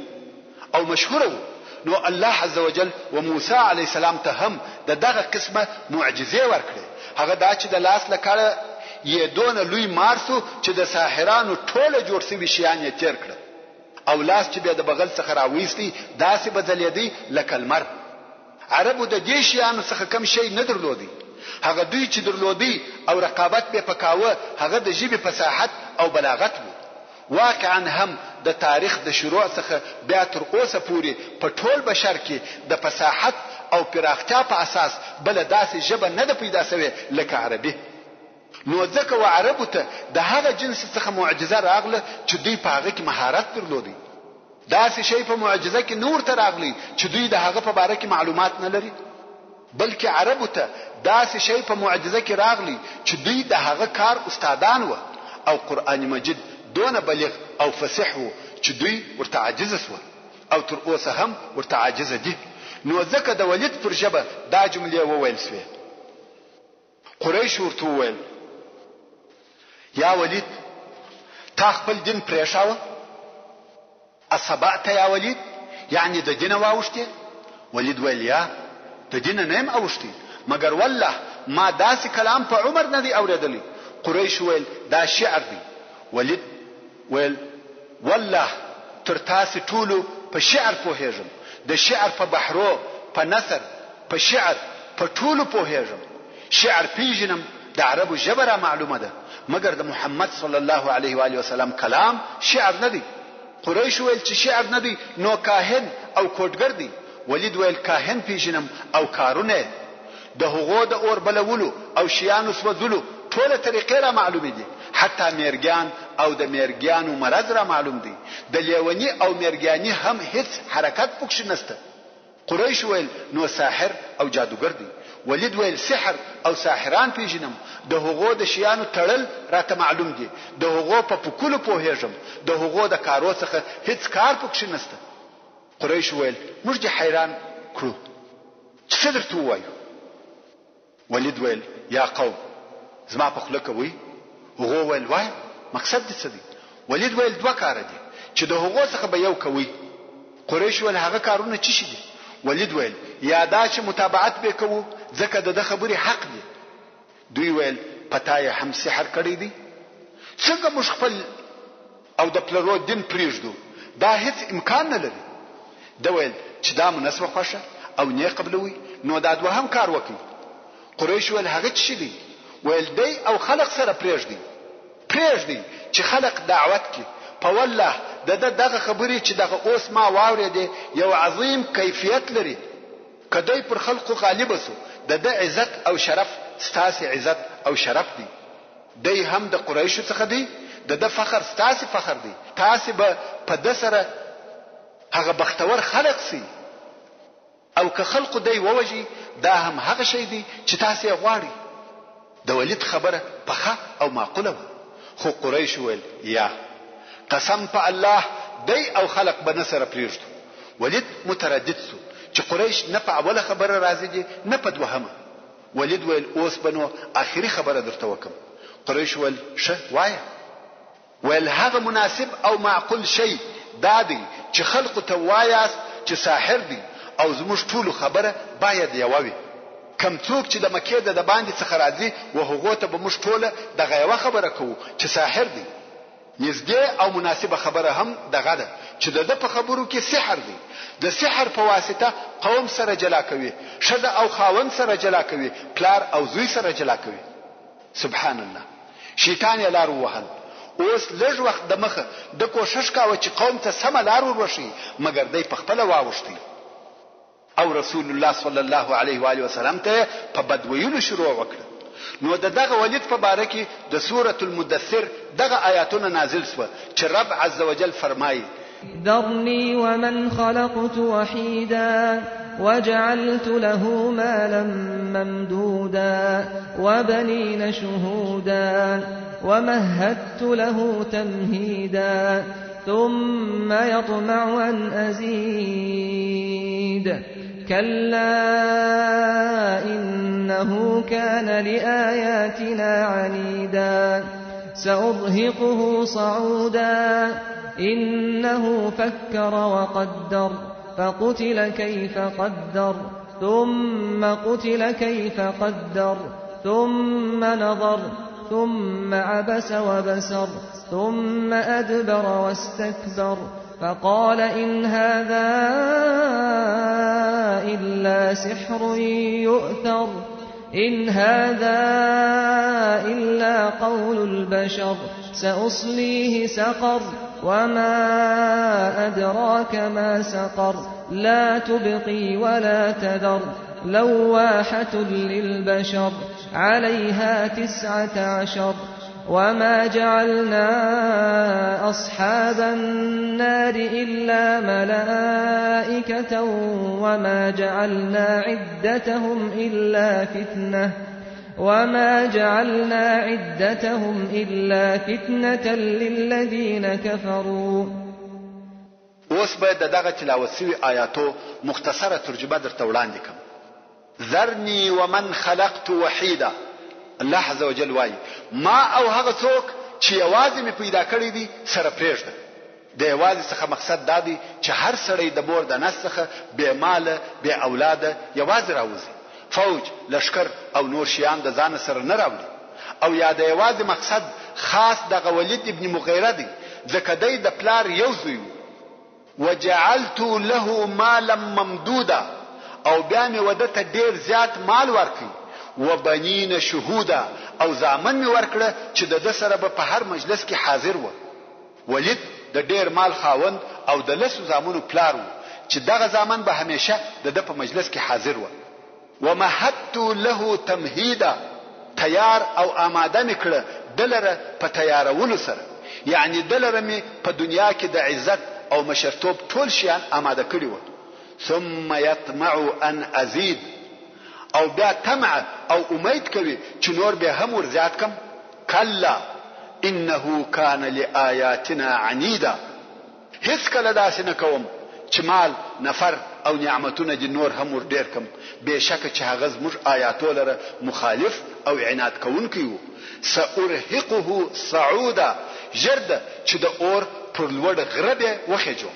او مشهور وو، نو الله عزوجل و موسی علیه السلام ته هم دغه قسمه معجزه ورکړه. هغه دا چې د لاس لکړه یې دون لوی مارسو چې د ساحرانو ټوله جوړ شوي شیان یې تیر کړه، او لاس چې د بغل څخه راوېستي داسې بدلېدی لکه لمر. عربو د دې شیانو څخه کم شی نه درلودي، هغه دوی چې درلودي او رقابت به پکاوه هغه د ژبې فصاحت او بلاغت وو. واقعا هم د تاریخ د شروع څخه بیا تر اوسه پورې په ټول بشر کې د فصاحت او پراختیا په اساس بل داسې ژبه نه ده پیدا شوې لکه عربي. نو ځکه و عربو ته د هغه جنس څخه معجزه راغله چې دوی په هغه کې مهارت درلودي. داسې شی په معجزه کې نور ته راغلی چې دوی د هغه په باره کې معلومات نه لري، بلکې عربو ته داسې شی په معجزه کې راغلی چې دوی د هغه کار استادان و، او قرآن مجید دونه بلیغ او فصیح و چې دوی ورته عاجز سول او تر اوسه هم ورته عاجز دي. نو ځکه د ولید پر ژبه دا جملې وویل سوې. قریش ورته وویل یا ولید تا خپل دین پریښاوه؟ اصبعت یا ولید، یعنی د دین واوښتې؟ ولید ویل یا د دین نه یم اوښتې، مگر والله ما داسې کلام په عمر نه دی اورېدلی. قریش ویل دا شعر دی. ولید ویل والله تر تاسې ټولو په شعر پوهېږم، د شعر په بحرو، په نثر، په شعر، په ټولو پوهېږم. شعر پیژنم، د عربو ژبه را معلومه ده، مگر د محمد صلی الله علیه و آله وسلم کلام شعر نه دی. قریش ویل چې شعر نه دی نو کاهن او کوډګر دی. ولید ویل کاهن پیژنم او کارونه د هغو د اور بلولو او شیانو سوځلو ټوله طریقې را معلومې دي، حتی میرګیان او د میرګیانو مرض را معلوم دي، د لیونی او میرګیانی هم هیڅ حرکت پکښ نشته. قریش ویل نو ساحر او جادوګر دی. ولید ویل سحر او ساحران پیژنم، د هغو د شیانو تړل راته معلوم دي، د هغو په پکولو پوهېږم، د هغو د کارو څخه هیڅ کار پکښ نشته. قریش ویل موږ دې حیران کړو، څه درته ووایو؟ ولید ویل یا قوم زما په خوله کوي؟ هغو ویل وای مقصد دې څه دی؟ ولید ویل دوه کار دي چې د هغو څخه به یو کوي. قریش ویل هغه کارونه څه شي دي؟ ولید ویل یا دا چې متابعت به کوو ځکه د خبرې حق دی. دوی ویل پتا یې هم سحر کړی دی، څنګه موږ خپل او د پلرو دین پریږدو؟ دا هیڅ امکان نه لري. دا ویل چې دا مناسبه خوښه او نه قبلوي، نو دا دوهم کار وکړي. قریش ویل هغه څه دی؟ ویل دی او خلق سره پریږدي چې خلق دعوت کی. په والله دغه خبرې چې دغه اوس ما واورېدې یو عظیم کیفیت لري. کدی پر خلقو غالب سو، د عزت او شرف ستاسي عزت او شرف دی. دی هم د قریش څخه دی، د فخر ستاسي فخر دی. تاسو به په د سره هغه بختور خلق سي، او که خلقو دی ووجي دا هم هغه شی دی چې تاسو یې غواړي. د ولید خبره پخه او معقوله و، خو قریش ویل یا قسم په الله دی او خلق به نصر پریږدو. ولید متردد سو چې قریش نه په اوله خبره راځي دي نه په دوهمه. ولید ویل اوس بنو اخري خبره درته وکم. قریش ویل شه وایه. ویل هغه مناسب او معقول شی دا دی چې خلق ته وایاست چې ساحر دی او زموږ ټولو خبره باید یوه وي. کم څوک چې د مکې د باندې څخه راځي و هغو ته به موږ ټوله دغه یوه خبره کوو چې ساحر دی. نږدې او مناسبه خبره هم دغه ده چې د په خبرو کې سحر دی. د سحر په واسطه قوم سره جلا کوي، ښځه او خاوند سره جلا کوي، پلار او زوی سره جلا کوي. سبحان الله. شیطان یې لار ووهل. اوس لږ وخت د مخه د کوشش کاوه چې قوم ته سمه لار وروښي، مګر دی په خپله واوښتي او رسول الله صلی الله علیه و آله وسلم ته په بد ویلو شروع وکړه. نو دغه ولید په باره کې د سورة المدثر دغه آیاتونه نازل شوه چې رب عز وجل فرمایي: ذرني ومن خلقت وحيدا وجعلت له مالا ممدودا وبنين شهودا ومهدت له تمهيدا ثم يطمع أن أزيد كلا إنه كان لآياتنا عنيدا سأرهقه صعودا إنه فكر وقدر فقتل كيف قدر ثم قتل كيف قدر ثم نظر ثم عبس وبسر ثم أدبر واستكبر فقال إن هذا إلا سحر يؤثر إن هذا إلا قول البشر سأصليه سقر وما أدراك ما سقر لا تبقي ولا تذر لواحة للبشر عليها 19 وما جعلنا أصحاب النار إلا ملائكة وما جعلنا عدتهم إلا فتنة للذين كفروا. اوس باید دغه تلاوت شوی آیاتو مختصره ترجمه درته وړاندې کړم. ذرني ومن خلقت وحيدا. الله عز وجل وایي ما او هغه څوک چې یوازې مې پیدا کړی دي سره پرېږده. د یوازې څخه مقصد دا دی چې هر سړی د مور د نس څخه بې ماله بې اولاده یوازې راوځي، فوج لشکر او نور شیان د ځان سره نه راوړي. او یا د یوازې مقصد خاص دغه ولید ابن مغیره دی، ځکه دی د پلار یو زوی وجعلت له مالا ممدودا، او بیا مې وده ته ډېر زیات مال ورکړي، وبنین شهودا، او زامن می ورکړه چې د سره په هر مجلس کې حاضر و. ولید د ډېر مال خاوند او د لسو زامنو پلار و چې دغه زامن به همیشه د په مجلس کې حاضر و. ومهدت له تمهیدا، تیار او آماده میکړه دلره په تیارولو سره، یعنی دلره می په دنیا کې د عزت او مشرتوب ټول شیان آماده کړی و. ثم يطمع ان ازيد، او بیا طمع او امید کوي چې نور به هم ور زیات کم. کلا انه کان لآیاتنا عنیدا، هیڅ کله داسې نه کوم چې مال نفر او نعمتونه دي نور هم ور ډیر کم، بشکه چې هغه زموږ آیاتو لره مخالف او عناد کوونکی وو. سأرهقه صعودا، جرده چې د اور پر لوړ غره به وخېجو.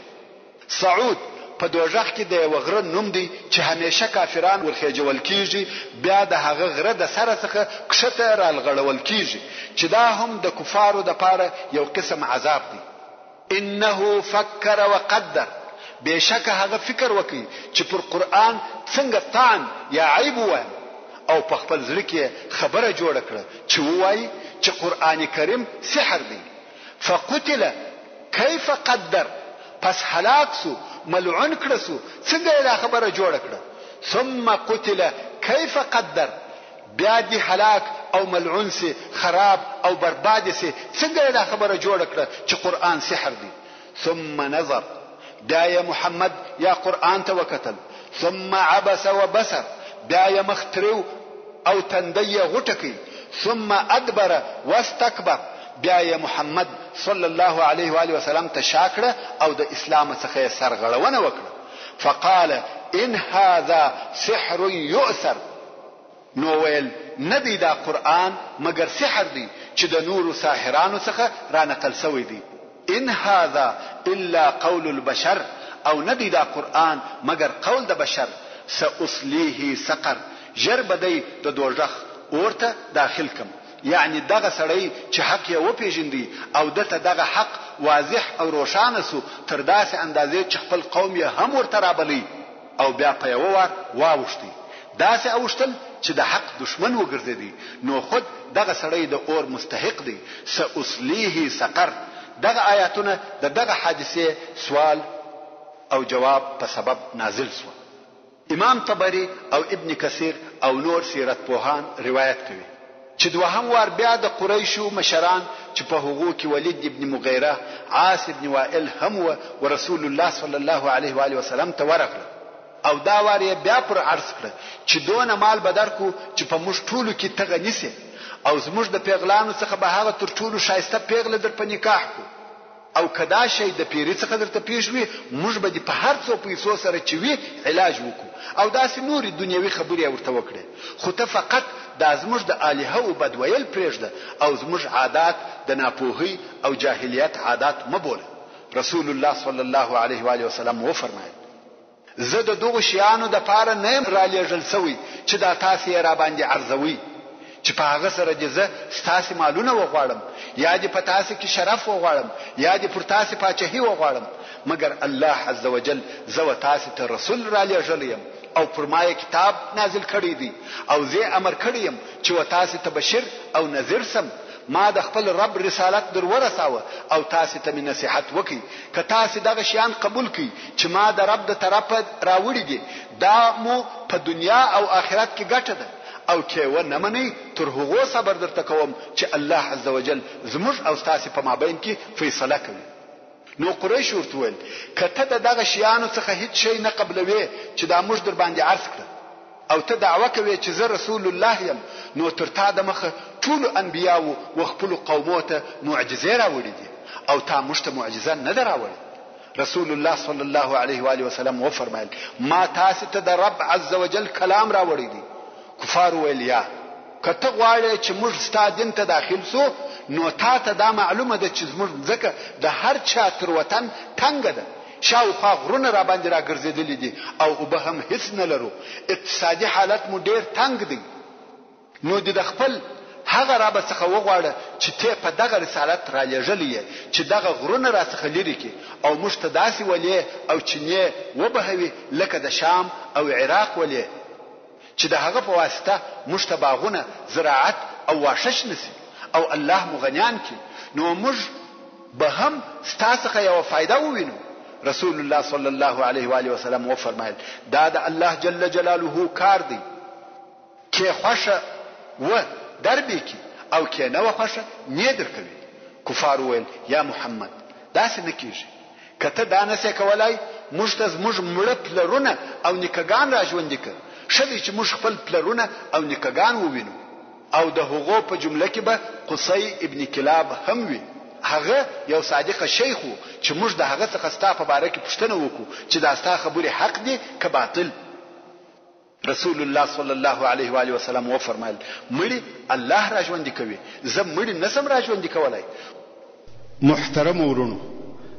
صعود په دوزخ کې د یو غره نوم دی چې همیشه کافران ورخېجول کیږي، بیا د هغه غره د سره څخه کښته رالغړول کیږي، چې دا هم د کفارو د پاره یو قسم عذاب دی. انه فکر وقدر، بشکه هغه فکر وکړي چې پر قرآن څنګه طعن یا عیب وایم، او په خپل ځل کې خبره جوړه کړه چې وایي چې قرآن کریم سحر دی. فقتل کیف قدر، پس هلاک سو، ملعون کړه سو، څنګه دا خبره جوړه کړه. ثم قتل کیف قدر، بیا دی هلاک او ملعون سي، خراب او برباد سي، څنګه دا خبره جوړه کړه چې قرآن سحر دی. ثم نظر، بیا یا محمد یا قرآن ته وکتل. ثم عبس وبسر، بیا یا مختریو او تندی غټکی. ثم ادبر واستكبر، بیا یا محمد صلی الله علیه و آله وسلم ته شاکړه او د اسلام څخه سرغړونه وکړه. فقال ان هذا سحر يؤثر، نو ویل ندی دا قرآن مگر سحر دی چې د نور ساحرانو څخه را نقل شوی دی. ان هذا الا قول البشر، او ندی دا قرآن مگر قول د بشر. سأصليه سقر، ژر به دی د دوزخ اور ته داخل کم. یعنی دغه سړی چې حق یې وپیژندي او دته دغه حق واضح او روښانه سو تر داسې اندازې چې خپل قوم یې هم ورته رابلی او بیا په یوه وار واوښتي، داسې اوښتل چې د حق دشمن وګرځېدي، نو خود دغه سړی د اور مستحق دی. سأصلیه سقر. دغه آیاتونه د دغه حادثې سوال او جواب په سبب نازل سو. امام طبری او ابن کثیر او نور سیرت پوهان روایت کوي چې دوهم وار بیا د قریشو مشران چې په هغو کې ولید ابن مغیره، عاص ابن وائل هم و رسول الله صلی الله علیه و آله وسلم ته ورغله او دا وار یې بیا پر عرض کړ چې دونه مال بدر کو چې په موږ ټولو کې تغه نیسه او زموږ د پیغلانو څخه به هغه تر ټولو شایسته پیغله در په نکاح کو او کدا شی د پیری څخه درته پیښ وي موږ به په هر څو پیسو سره چې وي علاج وکړو او داسې نورې دنیوي خبرې ورته وکړي، خو ته فقط دا زموږ د الهه او بدویل پرېږده او زموږ عادات د ناپوهي او جاهلیت عادات مبوله. رسول الله صلی الله علیه و آله وسلم وفرمایل زه د دغه شیانو د پاره نه را لېږل سوی چې دا تاسو یې را باندې عرضوي چې په هغه سره دې زه ستاسو مالونه وغواړم یا دې په تاسو کې شرف وغواړم یا دې پر تاسو پاچاهي وغواړم، مګر الله عز وجل زه و تاسو ته رسول را لېږلی یم او پر ما کتاب نازل کړی دی او زه امر کړی یم چې و تاسو ته بشیر او نذیر سم. ما د خپل رب رسالت در ورساوه او تاسو ته نصيحت وکي که تاسو دغه شیان قبول کړئ چې ما د رب د طرفه راوړي دي دا مو په دنیا او آخرت کې ګټه ده او کې و نه منئ تر هغو صبر درته کوم چې الله عز وجل زموږ او تاسو په مابین کې فیصله کوي. نو قریش ورته ویل کته دغه شیانو څخه هیڅ شی نه قبلوي چې دا موږ در باندې عرض کړ او ته دعوه کوي چې زه رسول الله یم، نو تر تا د مخه ټول انبیاو و خپل قومو ته معجزې راوړي دي او تا موږ ته معجزه نه دراوړي. رسول الله صلی الله علیه و آله وسلم وفرمایل ما تاسو ته د رب عز وجل کلام راوړي دي. کفار ویل یا کته غواړي چې موږ ستا دین ته داخل سو نو تا ته دا معلومه ده چې موږ ځکه د هر چا تر وطن تنګ ده، شاوخوا غرونه را باندې را ګرځېدلې دي او به هم هیڅ نه لرو، اقتصادي حالت مو ډیر تنګ دی، نو د خپل هغه را به څخه وغواړه چې ته په دغه رسالت را لېږلې چې دغه غرونه را څخه لري کې او موږ ته داسې ولې او چینه وبهوي لکه د شام او عراق ولې چې د هغه په واسطه موږ ته باغونه زراعت او واشش نسی او الله مغنیان کی نو موږ به هم ستاسو یو فائدہ ووینو. رسول الله صلی الله علیه و آله وسلم و فرمایل دا د الله جل جلاله کار دی کې خوشه و دربی کی او کې نه خوشه نه درکوي. کفار ویل یا محمد داسې نکیږي، کته دانسه کولای موږ ته موږ مړ پلرونه او نکګان را ژوند دي شدی چې موږ خپل پلرونه او نکګان ووینو او د هغو په جمله کې به قصي ابن کلاب هم وي. هغه یو صادق شیخ چې موږ د هغه څخه ستا په باره کې پوښتنه وکړو چې دا ستا خبره حق دي که باطل. رسول الله صلی الله علیه و آله وسلم و فرمایل مړي الله را ژوند کوي، زه مړي نسم را ژوند کولای. محترم ورونو،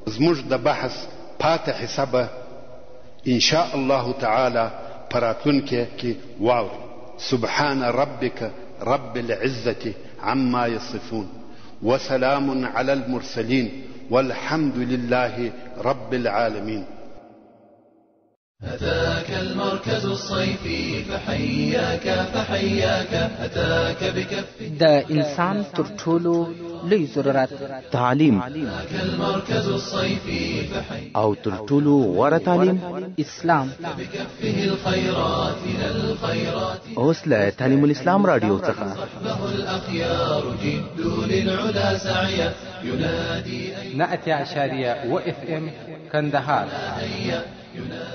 زموږ د بحث پاتې حسابه ان شاء الله تعالی پراتون کې واوري. سبحان ربك رب العزة عما يصفون وسلام على المرسلين والحمد لله رب العالمين. أتاك المركز الصيفي فحياك أتاك بكف دا انسان تر ټولو لوی ضرورت تعلیم أتاك المركز الصيفي او تر ټولو غوره تعلیم اسلام بكفه الخيرات للخيرات اوس له تعلیم الاسلام رادیو څخه صحبه الأخيار جدوا للعلا سعيا ينادي نأتي عشارية وإف إم كندهار ينادي